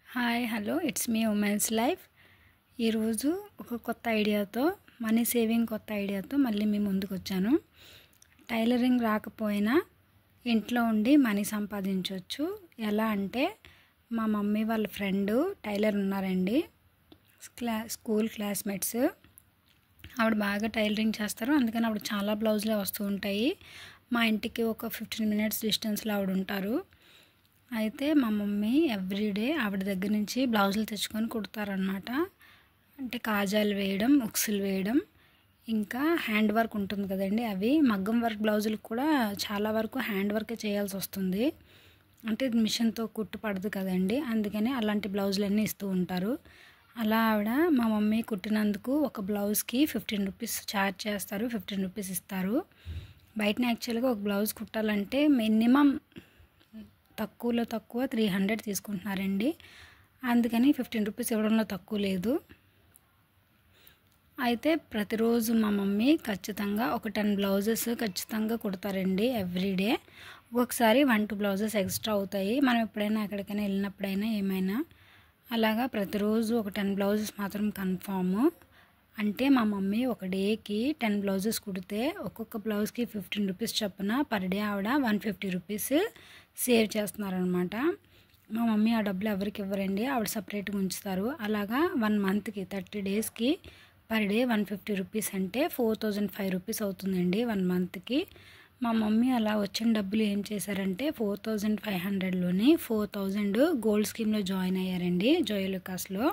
Hi hello it's me women's life. ఈరోజు ఒక కొత్త ఐడియాతో మనీ సేవింగ్ కొత్త ఐడియాతో మళ్ళీ మీ ముందుకు వచ్చాను. టైలరింగ్ రాకపోయినా ఇంట్లో ఉండి మనీ సంపాదించవచ్చు. ఎలా అంటే మా మమ్మీ వాళ్ళ ఫ్రెండ్ టైలర్ ఉన్నారండి, స్కూల్ క్లాస్మేట్స్. ఆవిడ బాగా టైలరింగ్ చేస్తారు, అందుకని ఆవిడ చాలా బ్లౌజులే వస్తూ ఉంటాయి. మా ఇంటికి ఒక 15 minutes డిస్టెన్స్లో ఆవిడ ఉంటారు. అయితే మా మమ్మీ ఎవ్రీడే ఆవిడ దగ్గర నుంచి బ్లౌజులు తెచ్చుకొని కుడతారనమాట. అంటే కాజాలు వేయడం, ఉక్సులు వేయడం, ఇంకా హ్యాండ్ వర్క్ ఉంటుంది కదండి, అవి మగ్గం వర్క్ బ్లౌజులు కూడా చాలా వరకు హ్యాండ్ వర్కే చేయాల్సి వస్తుంది. అంటే మిషన్తో కుట్టు పడదు కదండి, అందుకని అలాంటి బ్లౌజులన్నీ ఇస్తూ ఉంటారు. అలా ఆవిడ మా మమ్మీ కుట్టినందుకు ఒక బ్లౌజ్కి 15 రూపీస్ ఛార్జ్ చేస్తారు, 15 రూపీస్ ఇస్తారు. బయటన యాక్చువల్గా ఒక బ్లౌజ్ కుట్టాలంటే మినిమం తక్కువలో తక్కువ 300 తీసుకుంటున్నారండి, అందుకని 15 రూపీస్ ఇవ్వడంలో తక్కువ లేదు. అయితే ప్రతిరోజు మా మమ్మీ ఖచ్చితంగా ఒక 10 బ్లౌజెస్ ఖచ్చితంగా కుడతారండి ఎవ్రీడే. ఒక్కొక్కసారి 1-2 బ్లౌజెస్ ఎక్స్ట్రా అవుతాయి, మనం ఎప్పుడైనా ఎక్కడికైనా వెళ్ళినప్పుడైనా ఏమైనా. అలాగా ప్రతిరోజు ఒక 10 బ్లౌజెస్ మాత్రం కన్ఫామ్. అంటే మా మమ్మీ ఒక డేకి 10 బ్లౌజెస్ కుడితే ఒక్కొక్క బ్లౌజ్కి 15 రూపీస్ చొప్పున పర్ డే ఆవిడ 150 రూపీస్ సేవ్ చేస్తున్నారనమాట. మా మమ్మీ ఆ డబ్బులు ఎవరికి ఇవ్వరండి, ఆవిడ సపరేట్గా ఉంచుతారు. అలాగా 1 మంత్కి 30 డేస్కి పర్ డే 150 రూపీస్ అంటే 4005 రూపీస్ అవుతుందండి 1 మంత్కి. మా మమ్మీ అలా వచ్చిన డబ్బులు ఏం చేశారంటే 4500లోని 4000 గోల్డ్ స్కీమ్లో జాయిన్ అయ్యారండి, జోయలుకాస్లో.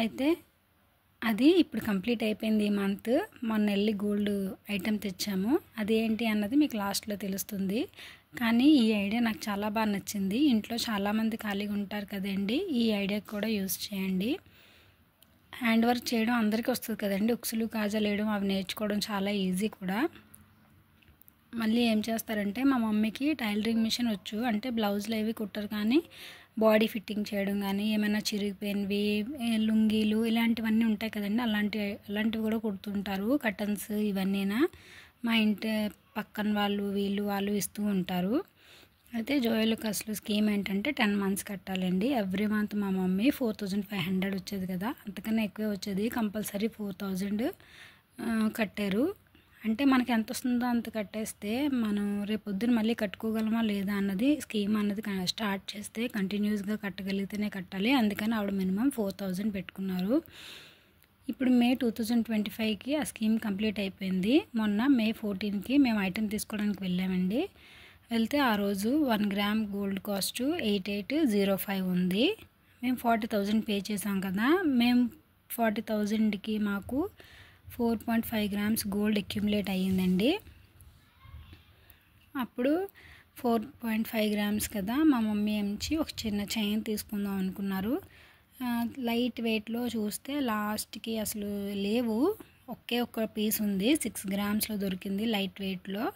అయితే అది ఇప్పుడు కంప్లీట్ అయిపోయింది ఈ మంత్. మొన్న వెళ్ళి గోల్డ్ ఐటెం తెచ్చాము, అదేంటి అన్నది మీకు లాస్ట్లో తెలుస్తుంది. కానీ ఈ ఐడియా నాకు చాలా బాగా నచ్చింది. ఇంట్లో చాలామంది ఖాళీగా ఉంటారు కదండి, ఈ ఐడియా కూడా యూస్ చేయండి. హ్యాండ్ వర్క్ చేయడం అందరికీ వస్తుంది కదండి, ఉక్సులు కాజాలు వేయడం అవి నేర్చుకోవడం చాలా ఈజీ కూడా. మళ్ళీ ఏం చేస్తారంటే మా మమ్మీకి టైలరింగ్ మిషన్ వచ్చు, అంటే బ్లౌజులు అవి కుట్టరు కానీ బాడీ ఫిట్టింగ్ చేయడం కానీ, ఏమైనా చిరిగిపోయినవి లుంగీలు ఇలాంటివన్నీ ఉంటాయి కదండి, అలాంటివి కూడా కుడుతుంటారు. కటన్స్ ఇవన్నీనా మా ఇంటి పక్కన వాళ్ళు ఇస్తూ ఉంటారు. అయితే జోయలుకాస్లో స్కీమ్ ఏంటంటే 10 months కట్టాలండి. ఎవ్రీ మంత్ మా మమ్మీ 4500 వచ్చేది కదా, అంతకన్నా ఎక్కువే వచ్చేది, కంపల్సరీ 4000 కట్టారు. అంటే మనకి ఎంత వస్తుందో అంత కట్టేస్తే మనం రేపొద్దున మళ్ళీ కట్టుకోగలమా లేదా అన్నది స్కీమ్ అన్నది స్టార్ట్ చేస్తే కంటిన్యూస్గా కట్టగలిగితేనే కట్టాలి, అందుకని ఆవిడ మినిమం 4000 పెట్టుకున్నారు. ఇప్పుడు మే 2025కి ఆ స్కీమ్ కంప్లీట్ అయిపోయింది. మొన్న మే 14కి మేము ఐటెం తీసుకోవడానికి వెళ్ళామండి. వెళ్తే ఆ రోజు 1 గ్రామ్ గోల్డ్ కాస్ట్ 8805 ఉంది. మేము 40,000 పే చేసాం కదా, మేము 40,000కి మాకు 4.5 grams గోల్డ్ అక్యుములేట్ అయ్యిందండి. అప్పుడు 4.5 grams కదా, మా మమ్మీ నుంచి ఒక చిన్న చైన్ తీసుకుందాం అనుకున్నారు. లైట్ వెయిట్లో చూస్తే లాస్ట్కి అసలు లేవు, ఒక్క పీస్ ఉంది, 6 grams దొరికింది లైట్ వెయిట్లో.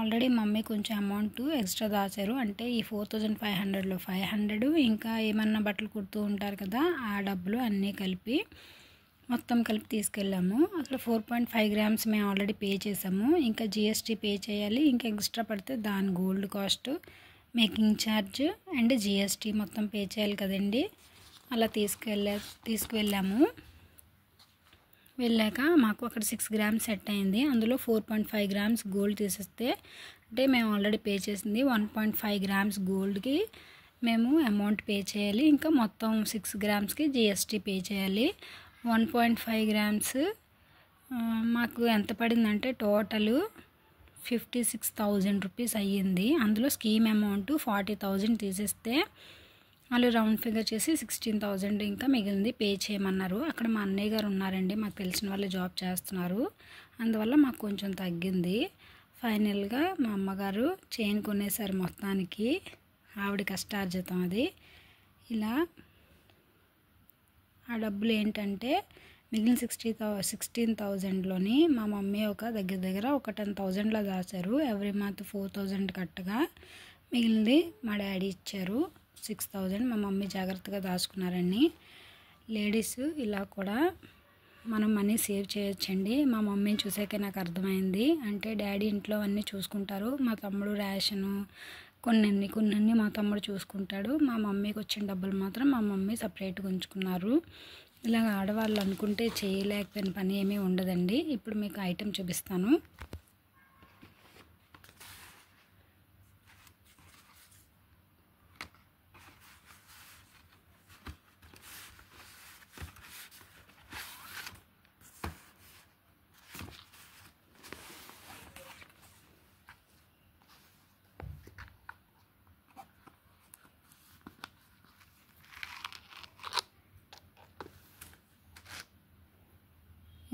ఆల్రెడీ మమ్మీ కొంచెం అమౌంట్ ఎక్స్ట్రా దాచారు, అంటే ఈ 4500లో 500 ఇంకా ఏమన్నా బట్టలు కుడుతూ ఉంటారు కదా ఆ డబ్బులు అన్నీ కలిపి మొత్తం కలిపి తీసుకెళ్ళాము. అసలు 4.5 grams మేము ఆల్రెడీ పే చేసాము, ఇంకా జిఎస్టీ పే చేయాలి, ఇంకా ఎక్స్ట్రా పడితే దాని gold cost, making charge and GST మొత్తం పే చేయాలి కదండి. అలా తీసుకువెళ్ళాము. వెళ్ళాక మాకు అక్కడ 6 grams సెట్ అయింది, అందులో 4.5 grams గోల్డ్ తీసేస్తే, అంటే మేము ఆల్రెడీ పే చేసింది 1.5 grams గోల్డ్కి మేము అమౌంట్ పే చేయాలి, ఇంకా మొత్తం 6 gramsకి జిఎస్టీ పే చేయాలి. 1.5 grams మాకు ఎంత పడిందంటే టోటల్ 56,000 రూపీస్ అయ్యింది. అందులో స్కీమ్ అమౌంట్ 40,000 తీసేస్తే వాళ్ళు రౌండ్ ఫిగర్ చేసి 16,000 ఇంకా మిగిలింది పే చేయమన్నారు. అక్కడ మా అన్నయ్య గారు ఉన్నారండి, మాకు తెలిసిన వాళ్ళు జాబ్ చేస్తున్నారు, అందువల్ల మాకు కొంచెం తగ్గింది. ఫైనల్గా మా అమ్మగారు చైన్ కొనేసారు మొత్తానికి, ఆవిడ కష్టార్జితం అది. ఇలా ఆ డబ్బులు ఏంటంటే మిగిలిన 16,000లోని మా మమ్మీ ఒక దగ్గర ఒక 10,000లో దాచారు. ఎవ్రీ మంత్ 4000 కట్టగా మిగిలింది మా డాడీ ఇచ్చారు 6000. మా మమ్మీ జాగ్రత్తగా దాచుకున్నారని. లేడీస్ ఇలా కూడా మనం మనీ సేవ్ చేయొచ్చండి. మా మమ్మీని చూసాకే నాకు అర్థమైంది. అంటే డాడీ ఇంట్లో అన్నీ చూసుకుంటారు, మా తమ్ముడు రేషను కొన్ని మా తమ్ముడు చూసుకుంటాడు. మా మమ్మీకి వచ్చిన డబ్బులు మాత్రం మా మమ్మీ సపరేట్గా ఉంచుకున్నారు. ఇలాగ ఆడవాళ్ళు అనుకుంటే చేయలేకపోయిన పని ఏమీ ఉండదండి. ఇప్పుడు మీకు ఐటెం చూపిస్తాను.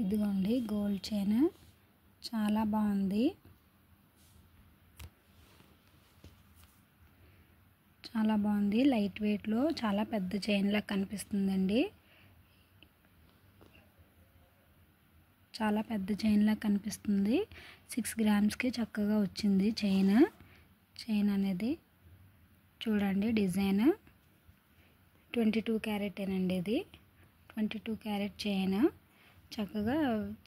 ఇదిగోండి గోల్డ్ చైన్, చాలా బాగుంది. చాలా బాగుంది, లైట్ వెయిట్లో చాలా పెద్ద చైన్ లాగా కనిపిస్తుందండి. చాలా పెద్ద చైన్ లాగా కనిపిస్తుంది. 6 గ్రామ్స్కి చక్కగా వచ్చింది చైన్ అనేది. చూడండి డిజైన్ 22 క్యారెటేనండి ఇది. 22 క్యారెట్ చైన్ చక్కగా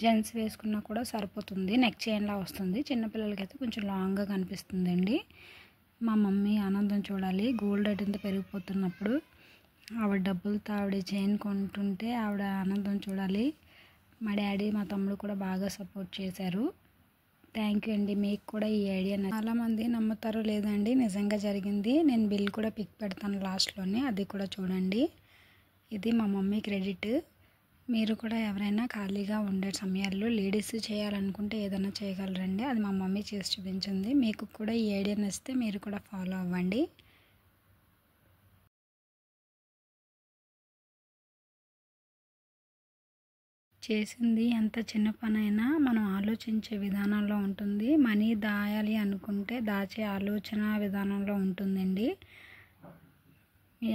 జెంట్స్ వేసుకున్నా కూడా సరిపోతుంది. నెక్ చైన్లా వస్తుంది. చిన్నపిల్లలకైతే కొంచెం లాంగ్గా కనిపిస్తుందండి. మా మమ్మీ ఆనందం చూడాలి. గోల్డ్ రేట్ ఎంత పెరిగిపోతున్నప్పుడు ఆవిడ డబ్బులతో ఆవిడ చైన్ కొంటుంటే ఆవిడ ఆనందం చూడాలి. మా డాడీ మా తమ్ముడు కూడా బాగా సపోర్ట్ చేశారు. థ్యాంక్ యూ అండి. మీకు కూడా ఈ ఐడియా చాలామంది నమ్ముతారో లేదండి, నిజంగా జరిగింది. నేను బిల్ కూడా పిక్ పెడతాను లాస్ట్లోనే, అది కూడా చూడండి. ఇది మా మమ్మీ క్రెడిట్. మీరు కూడా ఎవరైనా ఖాళీగా ఉండే సమయాల్లో లేడీస్ చేయాలనుకుంటే ఏదైనా చేయగలరండి. అది మా మమ్మీ చేసి చూపించింది. మీకు కూడా ఈ ఐడియా నచ్చితే మీరు కూడా ఫాలో అవ్వండి. చేసింది ఎంత చిన్న పనైనా మనం ఆలోచించే విధానంలో ఉంటుంది. మనీ దాయాలి అనుకుంటే దాచే ఆలోచన విధానంలో ఉంటుందండి.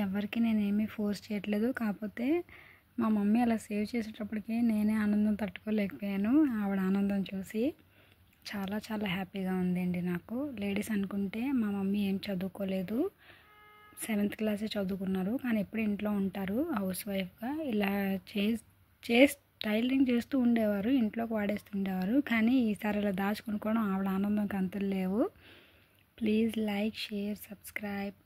ఎవరికి నేనేమీ ఫోర్స్ చేయట్లేదు. కాకపోతే మా మమ్మీ అలా సేవ్ చేసేటప్పటికి నేనే ఆనందం తట్టుకోలేకపోయాను. ఆవిడ ఆనందం చూసి చాలా చాలా హ్యాపీగా ఉందండి నాకు. లేడీస్ అనుకుంటే మా మమ్మీ ఏం చదువుకోలేదు, 7th క్లాసే చదువుకున్నారు. కానీ ఎప్పుడు ఇంట్లో ఉంటారు హౌస్ వైఫ్గా. ఇలా టైలరింగ్ చేస్తూ ఉండేవారు, ఇంట్లోకి వాడేస్తుండేవారు. కానీ ఈసారి ఇలా దాచుకునుకోవడం ఆవిడ ఆనందంకి అంతులు లేవు. Please like, share, subscribe.